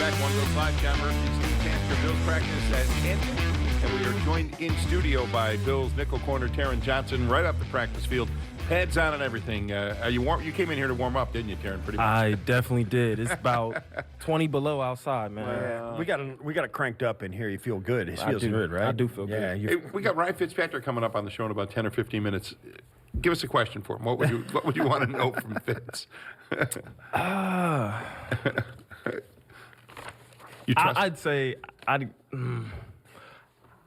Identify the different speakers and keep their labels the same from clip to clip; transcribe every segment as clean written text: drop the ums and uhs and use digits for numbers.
Speaker 1: back. One Bills Live. John Murphy, Steve Tansker. Bills practice at ended, and we are joined in studio by Bills nickel corner Taron Johnson right off the practice field. Pads on and everything. Are you warm? You came in here to warm up, didn't you, Taron? Pretty much.
Speaker 2: I definitely did. It's about 20 below outside, man.
Speaker 3: Well, we got it cranked up in here. You feel good. It feels good, right?
Speaker 2: I do feel good.
Speaker 1: Hey, we got Ryan Fitzpatrick coming up on the show in about 10 or 15 minutes. Give us a question for him. What would you want to know from Fitz?
Speaker 2: I'd say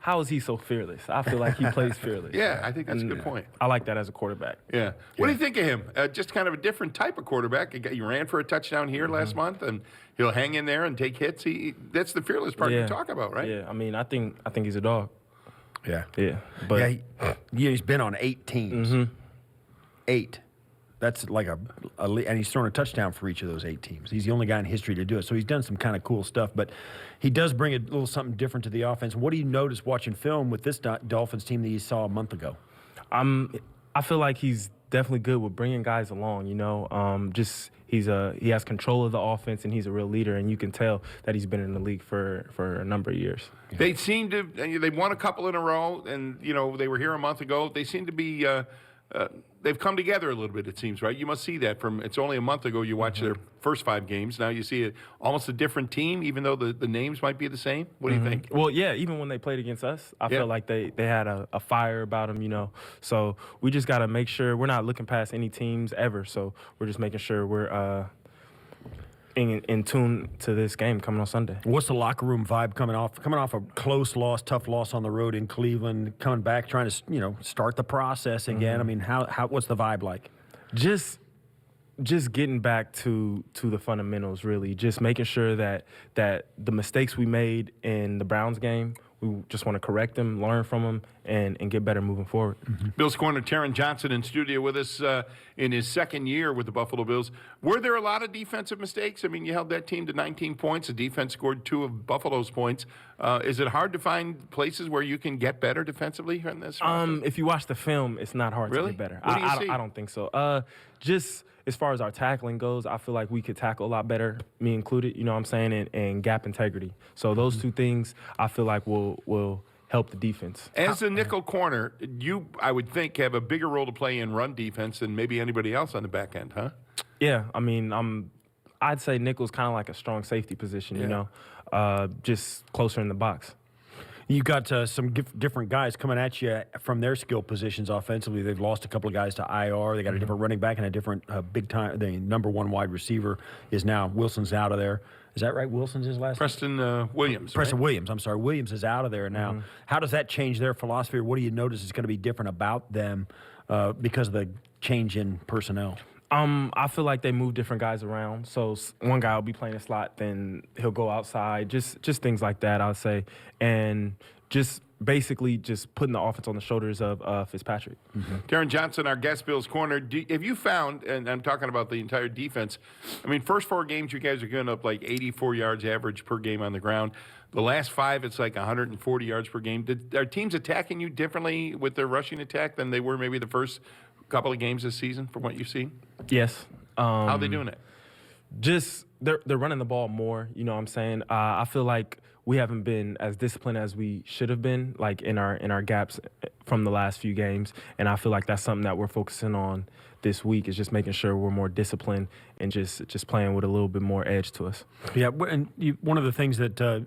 Speaker 2: how is he so fearless? I feel like he plays fearless.
Speaker 1: Yeah, I think that's a good point.
Speaker 2: I like that as a quarterback.
Speaker 1: Yeah. What do you think of him? Just kind of a different type of quarterback. He ran for a touchdown here last month, and he'll hang in there and take hits. That's the fearless part you talk about, right?
Speaker 2: Yeah, I mean, I think he's a dog.
Speaker 3: Yeah.
Speaker 2: Yeah. But
Speaker 3: he's been on 8 teams.
Speaker 2: Mm-hmm.
Speaker 3: 8. That's like and he's thrown a touchdown for each of those 8 teams. He's the only guy in history to do it. So he's done some kind of cool stuff, but he does bring a little something different to the offense. What do you notice watching film with this Dolphins team that you saw a month ago?
Speaker 2: I feel like he's definitely good with bringing guys along. You know, he has control of the offense, and he's a real leader, and you can tell that he's been in the league for a number of years.
Speaker 1: They seem to they won a couple in a row, and they were here a month ago. They seem to be. They've come together a little bit, it seems, right? You must see that it's only a month ago you watched their first 5 games. Now you see almost a different team, even though the names might be the same. What do you think?
Speaker 2: Well, yeah, even when they played against us, I felt like they had a fire about them, So we just got to make sure we're not looking past any teams ever. So we're just making sure we're in tune to this game coming on Sunday.
Speaker 3: What's the locker room vibe coming off a close loss, tough loss on the road in Cleveland, coming back, trying to start the process again? I mean, what's the vibe like?
Speaker 2: Just getting back to the fundamentals, really. Just making sure that the mistakes we made in the Browns game, we just want to correct them, learn from them, and get better moving forward.
Speaker 1: Bills corner Taron Johnson in studio with us in his second year with the Buffalo Bills. Were there a lot of defensive mistakes? I mean, you held that team to 19 points. The defense scored 2 of Buffalo's points. Is it hard to find places where you can get better defensively in this?
Speaker 2: If you watch the film, it's not hard to get better.
Speaker 1: What do you see?
Speaker 2: I don't think so. Just as far as our tackling goes, I feel like we could tackle a lot better, me included, you know what I'm saying, and gap integrity. So those 2 things I feel like will help the defense.
Speaker 1: As a nickel corner, you, I would think, have a bigger role to play in run defense than maybe anybody else on the back end, huh?
Speaker 2: Yeah, I mean, I'd say nickel's kind of like a strong safety position, just closer in the box.
Speaker 3: You got some different guys coming at you from their skill positions offensively. They've lost a couple of guys to IR. They got a different running back and a different big-time. The number 1 wide receiver is now Wilson's out of there. Is that right? Wilson's his last name?
Speaker 1: Preston Williams.
Speaker 3: Preston
Speaker 1: right?
Speaker 3: Williams. I'm sorry. Williams is out of there now. How does that change their philosophy, or what do you notice is going to be different about them because of the change in personnel?
Speaker 2: I feel like they move different guys around. So one guy will be playing a slot, then he'll go outside, just things like that, I would say. And just basically just putting the offense on the shoulders of Fitzpatrick.
Speaker 1: Taron Johnson, our guest Bills corner. Have you found, and I'm talking about the entire defense, I mean, first 4 games you guys are going up like 84 yards average per game on the ground. The last 5, it's like 140 yards per game. Are teams attacking you differently with their rushing attack than they were maybe the first couple of games this season from what you've seen?
Speaker 2: Yes.
Speaker 1: How are they doing it?
Speaker 2: Just they're running the ball more, you know what I'm saying? I feel like we haven't been as disciplined as we should have been, like in our gaps from the last few games. And I feel like that's something that we're focusing on this week, is just making sure we're more disciplined and just playing with a little bit more edge to us.
Speaker 3: Yeah, and one of the things that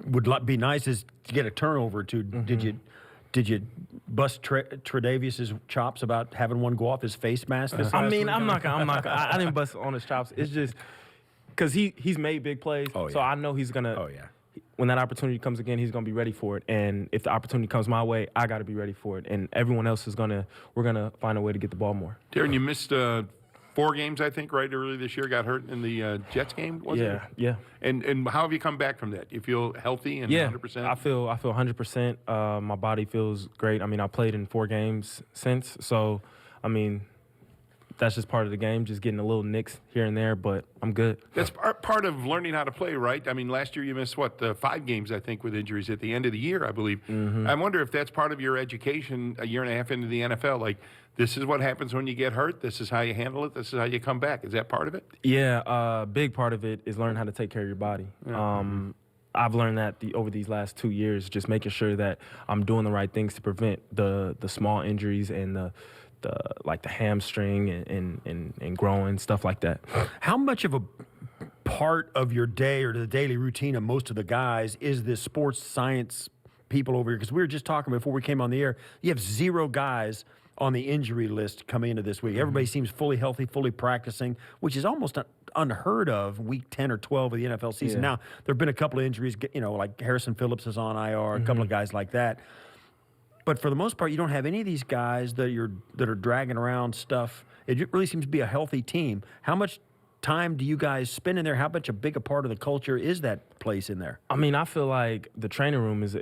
Speaker 3: would be nice is to get a turnover too. Did you bust Tre'Davious' chops about having one go off his face mask?
Speaker 2: I mean, I'm not gonna. I didn't bust on his chops. It's just because he's made big plays, so I know he's gonna.
Speaker 3: Oh yeah.
Speaker 2: When that opportunity comes again, he's gonna be ready for it. And if the opportunity comes my way, I got to be ready for it. And everyone else we're gonna find a way to get the ball more.
Speaker 1: Darren, you missed 4 games, I think, right early this year. Got hurt in the Jets game, wasn't it?
Speaker 2: Yeah.
Speaker 1: And how have you come back from that? You feel healthy and 100%?
Speaker 2: I feel 100%. My body feels great. I mean, I played in 4 games since, so I mean, that's just part of the game, just getting a little nicks here and there, but I'm good.
Speaker 1: That's part of learning how to play, right? I mean, last year you missed, 5 games, I think, with injuries at the end of the year, I believe. I wonder if that's part of your education a year and a half into the NFL. Like, this is what happens when you get hurt. This is how you handle it. This is how you come back. Is that part of it?
Speaker 2: Yeah, big part of it is learning how to take care of your body. I've learned that over these last 2 years, just making sure that I'm doing the right things to prevent the small injuries and the hamstring and growing, stuff like that.
Speaker 3: How much of a part of your day or the daily routine of most of the guys is this sports science people over here? Because we were just talking before we came on the air. You have 0 guys on the injury list coming into this week. Everybody seems fully healthy, fully practicing, which is almost unheard of week 10 or 12 of the NFL season. Now, there have been a couple of injuries, like Harrison Phillips is on IR, a couple of guys like that. But for the most part, you don't have any of these guys that are dragging around stuff. It really seems to be a healthy team. How much time do you guys spend in there? How much a big a part of the culture is that place in there?
Speaker 2: I mean, I feel like the training room is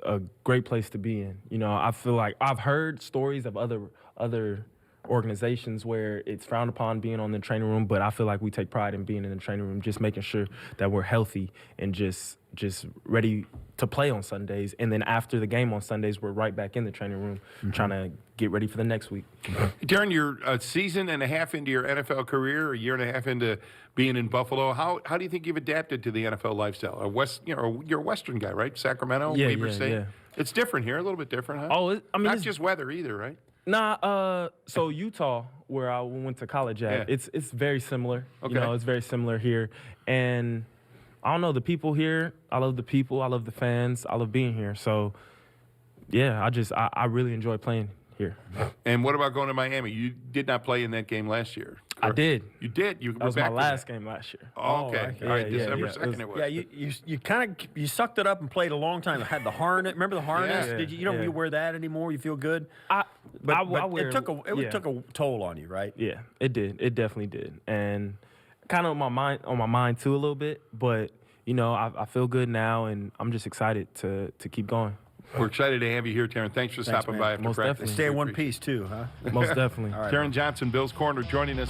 Speaker 2: a great place to be in. I feel like I've heard stories of other organizations where it's frowned upon being on the training room, but I feel like we take pride in being in the training room, just making sure that we're healthy and just ready to play on Sundays. And then after the game on Sundays, we're right back in the training room trying to get ready for the next week.
Speaker 1: Darren, you're a season and a half into your NFL career, a year and a half into being in Buffalo. How do you think you've adapted to the NFL lifestyle? You're a Western guy, right? Sacramento, Weber State.
Speaker 2: Yeah.
Speaker 1: It's different here, a little bit different, huh?
Speaker 2: Oh,
Speaker 1: not just weather either, right?
Speaker 2: Nah, so Utah, where I went to college at, it's very similar.
Speaker 1: Okay.
Speaker 2: It's very similar here. And I don't know, the people here, I love the people, I love the fans, I love being here. So, yeah, I really enjoy playing here.
Speaker 1: And what about going to Miami? You did not play in that game last year.
Speaker 2: I did.
Speaker 1: You did?
Speaker 2: That was my last game last year.
Speaker 1: Oh, okay. All right, December 2nd it was.
Speaker 3: Yeah, you sucked it up and played a long time. Had the harness. Remember the harness?
Speaker 1: Yeah.
Speaker 3: Did you don't wear that anymore? You feel good?
Speaker 2: I
Speaker 3: It took a toll on you, right?
Speaker 2: Yeah, it did. It definitely did. And kind of on my mind too a little bit, but I feel good now and I'm just excited to keep going.
Speaker 1: We're excited to have you here, Taron. Thanks for stopping by after
Speaker 2: Most
Speaker 1: practice.
Speaker 2: definitely.
Speaker 3: Stay in one piece too, huh?
Speaker 2: Most definitely.
Speaker 3: All right,
Speaker 1: Taron Johnson, Bill's Corner, joining us.